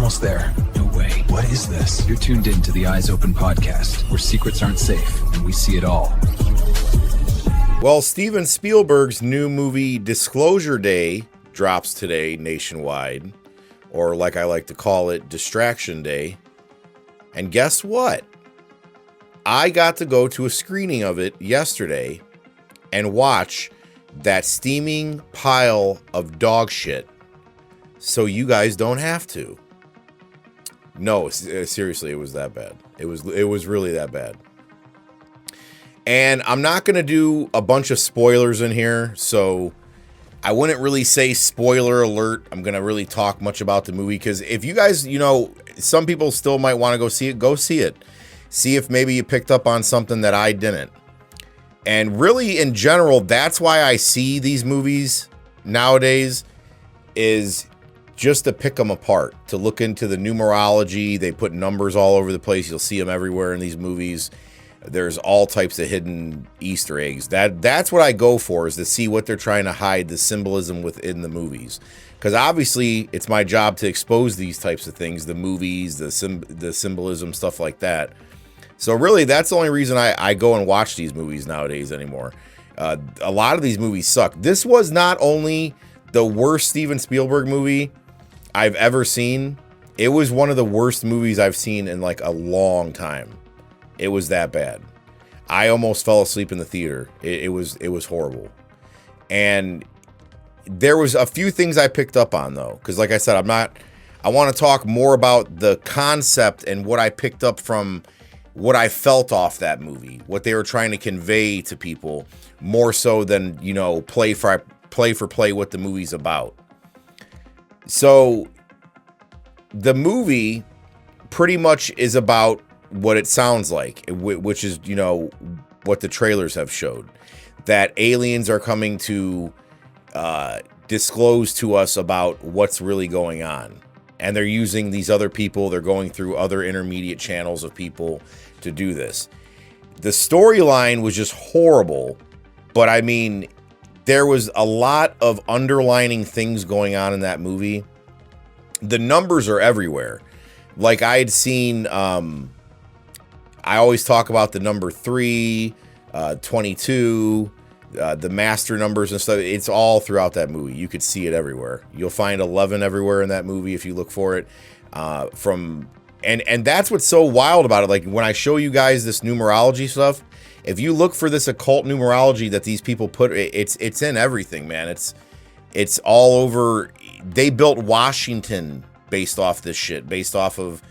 almost there. No way. What is this? You're tuned in to the Eyes Open podcast, where secrets aren't safe and we see it all. Well, Steven Spielberg's new movie Disclosure Day drops today nationwide, or like I like to call it, Distraction Day. And guess what? I got to go to a screening of it yesterday and watch that steaming pile of dog shit so you guys don't have to. No, seriously, it was that bad. It was really that bad. And I'm not going to do a bunch of spoilers in here, so I wouldn't really say spoiler alert. I'm going to really talk much about the movie, because if you guys, some people still might want to go see it. See if maybe you picked up on something that I didn't. And really, in general, that's why I see these movies nowadays, is just to pick them apart, to look into the numerology. They put numbers all over the place. You'll see them everywhere in these movies. There's all types of hidden Easter eggs. That's what I go for, is to see what they're trying to hide, the symbolism within the movies. Because obviously, it's my job to expose these types of things, the movies, the symbolism, stuff like that. So really, that's the only reason I go and watch these movies nowadays anymore. A lot of these movies suck. This was not only the worst Steven Spielberg movie I've ever seen, it was one of the worst movies I've seen in like a long time. It was that bad. I almost fell asleep in the theater. It was horrible. And there was a few things I picked up on, though, because like I said, I want to talk more about the concept and what I picked up from what I felt off that movie, what they were trying to convey to people, more so than, play for play what the movie's about. So the movie pretty much is about what it sounds like, which is, what the trailers have showed, that aliens are coming to disclose to us about what's really going on. And they're using these other people. They're going through other intermediate channels of people to do this. The storyline was just horrible, but I mean, there was a lot of underlining things going on in that movie. The numbers are everywhere. Like I had seen, I always talk about the number 3, 22, the master numbers and stuff. It's all throughout that movie. You could see it everywhere. You'll find 11 everywhere in that movie if you look for it. And that's what's so wild about it. Like when I show you guys this numerology stuff, if you look for this occult numerology that these people put, it's in everything, man. It's all over. They built Washington based off this shit, based off of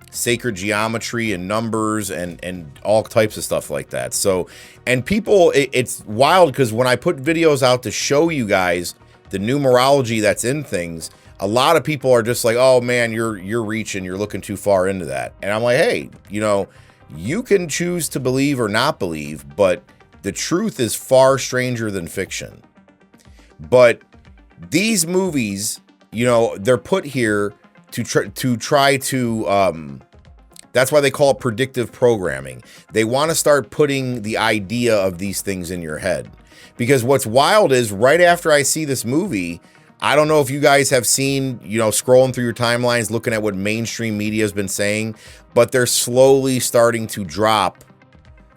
sacred geometry and numbers and all types of stuff like that. So, and people, it's wild because when I put videos out to show you guys the numerology that's in things, a lot of people are just like, oh man, you're reaching, you're looking too far into that. And I'm like, hey, you can choose to believe or not believe, but the truth is far stranger than fiction. But these movies, they're put here to try to, that's why they call it predictive programming. They want to start putting the idea of these things in your head. Because what's wild is right after I see this movie, I don't know if you guys have seen, scrolling through your timelines, looking at what mainstream media has been saying, but they're slowly starting to drop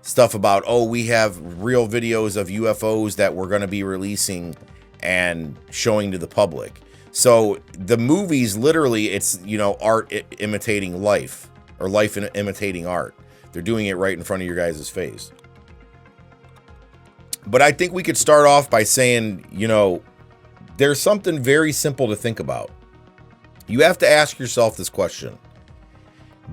stuff about, oh, we have real videos of UFOs that we're going to be releasing and showing to the public. So the movies, literally, it's, art imitating life, or life imitating art. They're doing it right in front of your guys' face. But I think we could start off by saying, there's something very simple to think about. You have to ask yourself this question.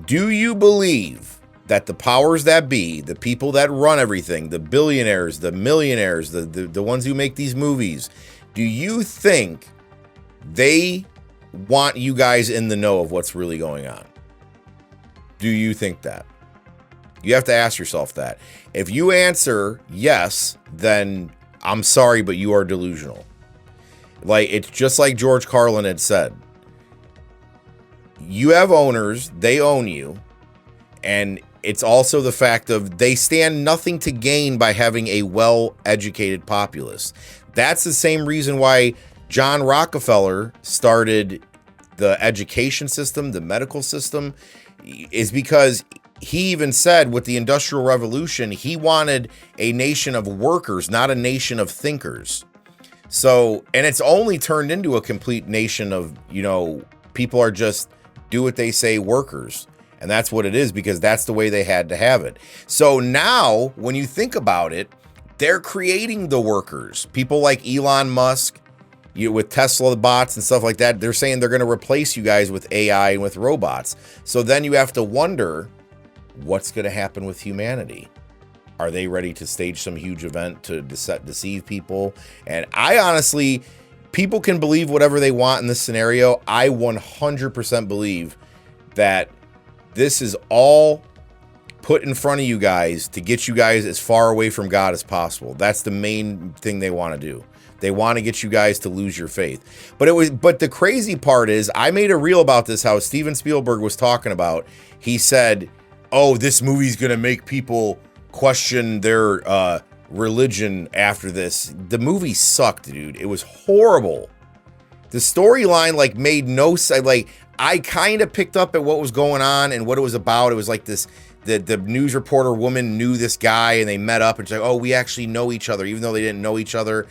Do you believe that the powers that be, the people that run everything, the billionaires, the millionaires, the ones who make these movies, do you think they want you guys in the know of what's really going on? Do you think that? You have to ask yourself that. If you answer yes, then I'm sorry, but you are delusional. Like, it's just like George Carlin had said. You have owners, they own you, and it's also the fact of they stand nothing to gain by having a well-educated populace. That's the same reason why John Rockefeller started the education system, the medical system, is because he even said with the Industrial Revolution, he wanted a nation of workers, not a nation of thinkers. So, and it's only turned into a complete nation of, people are just do what they say workers. And that's what it is, because that's the way they had to have it. So now when you think about it, they're creating the workers. People like Elon Musk, with Tesla bots and stuff like that, they're saying they're going to replace you guys with AI and with robots. So then you have to wonder what's going to happen with humanity. Are they ready to stage some huge event to deceive people? And I honestly, people can believe whatever they want in this scenario. I 100% believe that this is all put in front of you guys to get you guys as far away from God as possible. That's the main thing they want to do. They want to get you guys to lose your faith. But the crazy part is, I made a reel about this, how Steven Spielberg was talking about. He said, oh, this movie's going to make people question their religion after this. The movie sucked, dude. It was horrible. The storyline made no sense. I kind of picked up at what was going on and what it was about. It was like this, the news reporter woman knew this guy and they met up and she's like, oh, we actually know each other, even though they didn't know each other.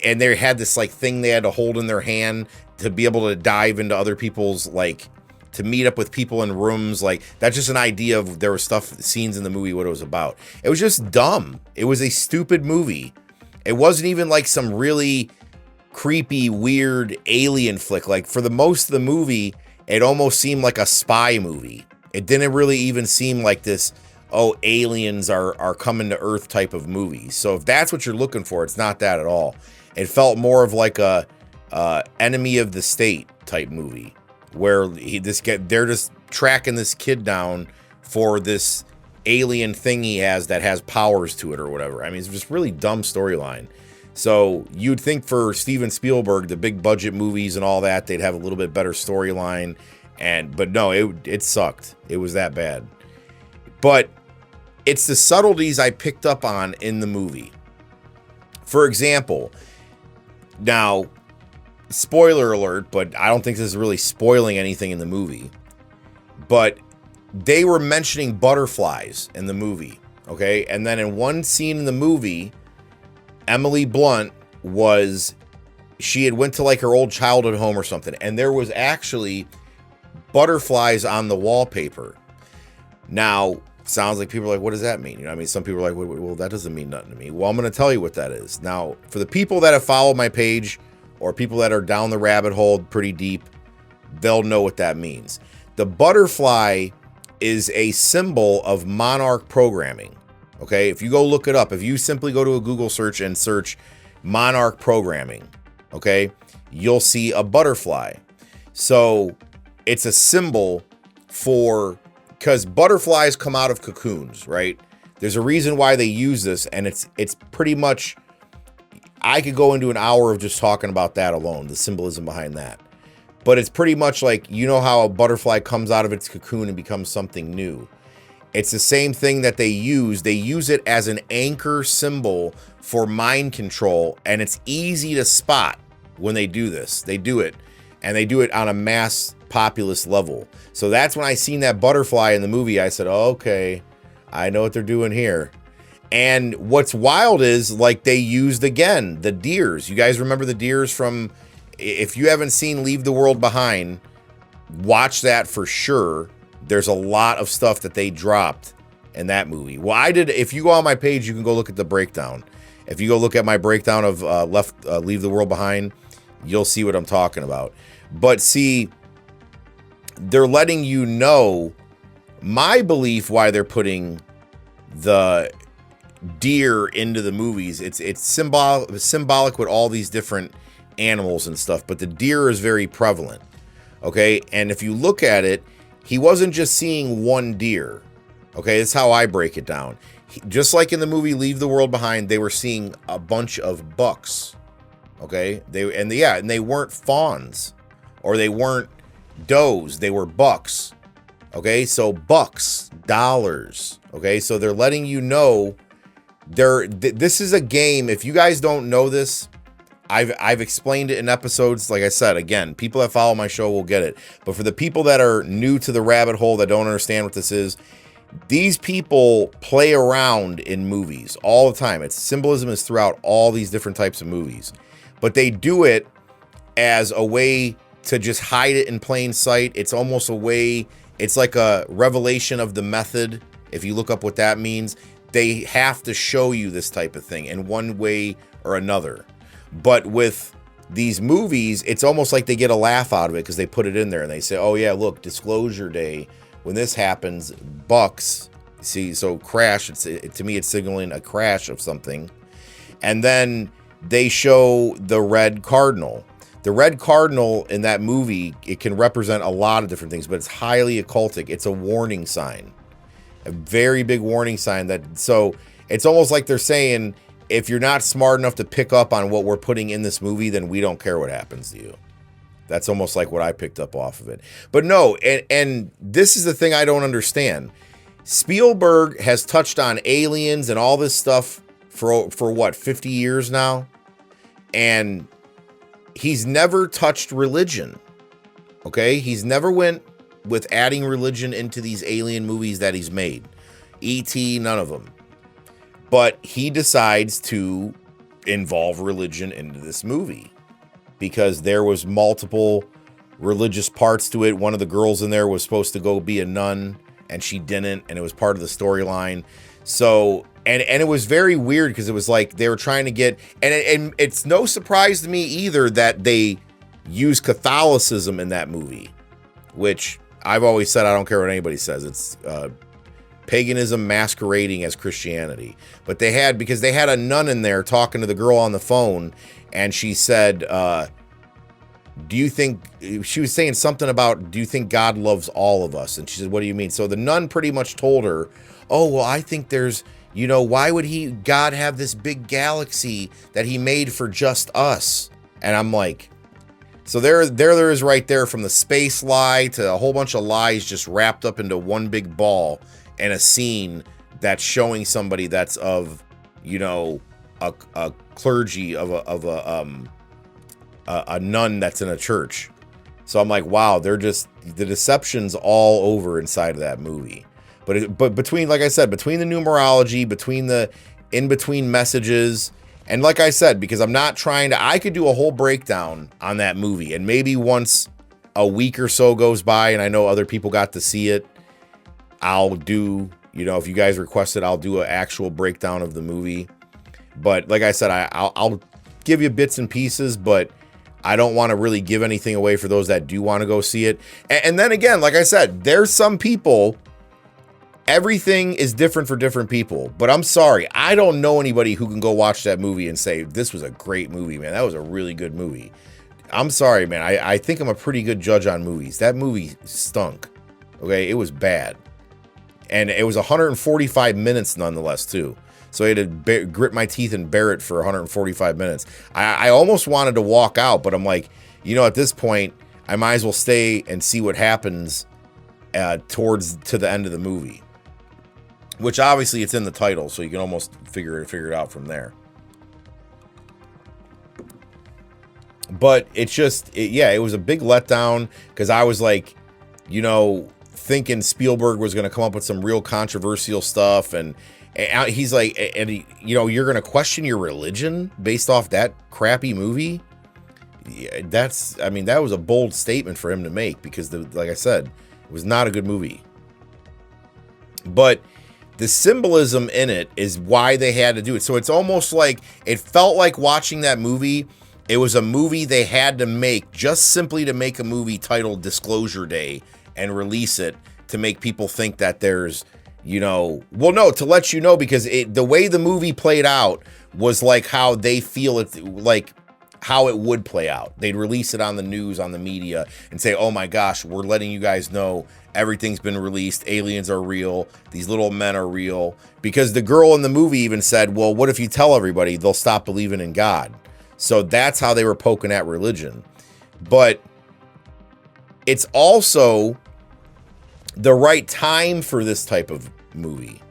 And they had this thing they had to hold in their hand to be able to dive into other people's, to meet up with people in rooms. That's just an idea of, there was scenes in the movie, what it was about. It was just dumb. It was a stupid movie. It wasn't even some really creepy, weird alien flick. For the most of the movie, it almost seemed like a spy movie. It didn't really even seem like this, oh, aliens are coming to Earth type of movie. So if that's what you're looking for, it's not that at all. It felt more of a enemy of the state type movie, where they're just tracking this kid down for this alien thing he has that has powers to it or whatever. I mean, it's just really dumb storyline. So you'd think for Steven Spielberg, the big budget movies and all that, they'd have a little bit better storyline. But no, it sucked. It was that bad. But it's the subtleties I picked up on in the movie. For example, now, spoiler alert, but I don't think this is really spoiling anything in the movie. But they were mentioning butterflies in the movie, okay? And then in one scene in the movie, Emily Blunt she had went to her old childhood home or something, and there was actually butterflies on the wallpaper. Now, sounds like people are like, what does that mean? Some people are like, well, that doesn't mean nothing to me. Well, I'm going to tell you what that is. Now, for the people that have followed my page, or people that are down the rabbit hole pretty deep, they'll know what that means. The butterfly is a symbol of monarch programming. Okay, if you go look it up, if you simply go to a Google search and search monarch programming, okay, you'll see a butterfly. So it's a symbol because butterflies come out of cocoons, right? There's a reason why they use this, and it's pretty much, I could go into an hour of just talking about that alone, the symbolism behind that. But it's pretty much how a butterfly comes out of its cocoon and becomes something new. It's the same thing that they use. They use it as an anchor symbol for mind control, and it's easy to spot when they do this. They do it, and they do it on a mass populous level. So that's when I seen that butterfly in the movie, I said, oh, okay, I know what they're doing here. And what's wild is they used, again, the deers. You guys remember the deers from, if you haven't seen Leave the World Behind, watch that for sure. There's a lot of stuff that they dropped in that movie. Well, if you go on my page, you can go look at the breakdown. If you go look at my breakdown of Leave the World Behind, you'll see what I'm talking about. But see, they're letting you know my belief why they're putting the deer into the movies. It's symbolic with all these different animals and stuff, but the deer is very prevalent. Okay, and if you look at it, he wasn't just seeing one deer. Okay, that's how I break it down. Just like in the movie Leave the World Behind, they were seeing a bunch of bucks. Okay, they weren't fawns or they weren't does, they were bucks. Okay, so bucks, dollars. Okay, so they're letting you know this is a game. If you guys don't know this, I've explained it in episodes. Like I said, again, people that follow my show will get it. But for the people that are new to the rabbit hole that don't understand what this is, these people play around in movies all the time. It's symbolism is throughout all these different types of movies. But they do it as a way to just hide it in plain sight. It's almost a way, it's like a revelation of the method. If you look up what that means, they have to show you this type of thing in one way or another. But with these movies, it's almost like they get a laugh out of it because they put it in there and they say, oh yeah, look, disclosure day. When this happens, bucks, see, so crash, to me, it's signaling a crash of something. And then they show the red cardinal. The red cardinal in that movie, it can represent a lot of different things, but it's highly occultic. It's a warning sign, a very big warning sign. So it's almost like they're saying, if you're not smart enough to pick up on what we're putting in this movie, then we don't care what happens to you. That's almost like what I picked up off of it. But no, and this is the thing I don't understand. Spielberg has touched on aliens and all this stuff for what, 50 years now? And he's never touched religion. Okay? He's never went with adding religion into these alien movies that he's made. E.T., none of them. But he decides to involve religion into this movie because there was multiple religious parts to it. One of the girls in there was supposed to go be a nun and she didn't, and it was part of the storyline. So, and it was very weird because it was like they were trying to get, and it's no surprise to me either that they use Catholicism in that movie, which I've always said, I don't care what anybody says. It's paganism masquerading as Christianity. But they had, because they had a nun in there talking to the girl on the phone, and she said, do you think, she was saying something about, do you think God loves all of us? And she said, what do you mean? So the nun pretty much told her, oh, well, I think there's, you know, why would God have this big galaxy that he made for just us? And I'm like, so there is right there, from the space lie to a whole bunch of lies just wrapped up into one big ball, and a scene that's showing somebody that's of, you know, a clergy of a nun that's in a church. So I'm like, wow, they're just, the deception's all over inside of that movie. But between, like I said, between the numerology, between the in-between messages, and like I said, because I'm not trying to, I could do a whole breakdown on that movie, and maybe once a week or so goes by and I know other people got to see it, I'll do, you know, if you guys request it, I'll do an actual breakdown of the movie. But like I said, I'll give you bits and pieces, but I don't want to really give anything away for those that do want to go see it. And then again, like I said, there's some people, everything is different for different people. But I'm sorry, I don't know anybody who can go watch that movie and say, this was a great movie, man. That was a really good movie. I'm sorry, man. I think I'm a pretty good judge on movies. That movie stunk. Okay, it was bad. And it was 145 minutes nonetheless, too. So I had to grit my teeth and bear it for 145 minutes. I almost wanted to walk out, but I'm like, you know, at this point, I might as well stay and see what happens to the end of the movie. Which obviously it's in the title, so you can almost figure it out from there. But it's just, it was a big letdown, because I was like, you know, thinking Spielberg was going to come up with some real controversial stuff, and he's like, you know, you're going to question your religion based off that crappy movie? Yeah, that was a bold statement for him to make, because like I said, it was not a good movie. But the symbolism in it is why they had to do it. So it's almost like, it felt like watching that movie, it was a movie they had to make just simply to make a movie titled Disclosure Day and release it to make people think that there's, you know, well, no, to let you know, because the way the movie played out was like how they feel it, like how it would play out. They'd release it on the news, on the media, and say, oh my gosh, we're letting you guys know everything's been released. Aliens are real. These little men are real. Because the girl in the movie even said, well, what if you tell everybody? They'll stop believing in God. So that's how they were poking at religion. But it's also the right time for this type of movie.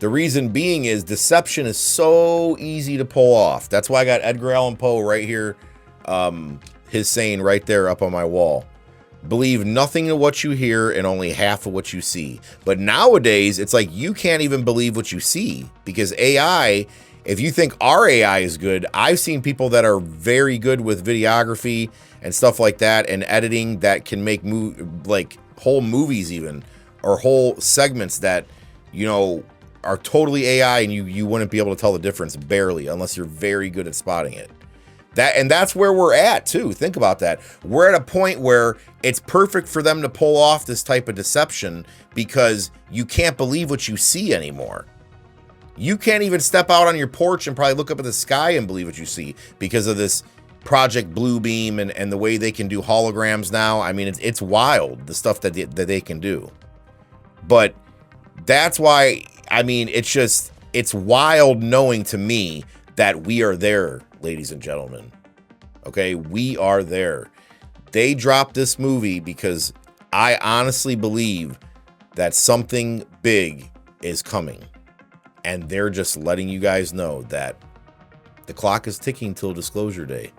The reason being is deception is so easy to pull off. That's why I got Edgar Allan Poe right here, his saying right there up on my wall. Believe nothing of what you hear and only half of what you see. But nowadays, it's like you can't even believe what you see because AI, if you think our AI is good, I've seen people that are very good with videography and stuff like that and editing that can make like whole movies even, or whole segments that, you know, are totally AI and you wouldn't be able to tell the difference barely unless you're very good at spotting it. That's where we're at too. Think about that. We're at a point where it's perfect for them to pull off this type of deception because you can't believe what you see anymore. You can't even step out on your porch and probably look up at the sky and believe what you see because of this Project Bluebeam and the way they can do holograms now. I mean, it's wild, the stuff that they can do. But that's why, I mean, it's wild knowing to me that we are there, ladies and gentlemen. Okay, we are there. They dropped this movie because I honestly believe that something big is coming. And they're just letting you guys know that the clock is ticking till disclosure day.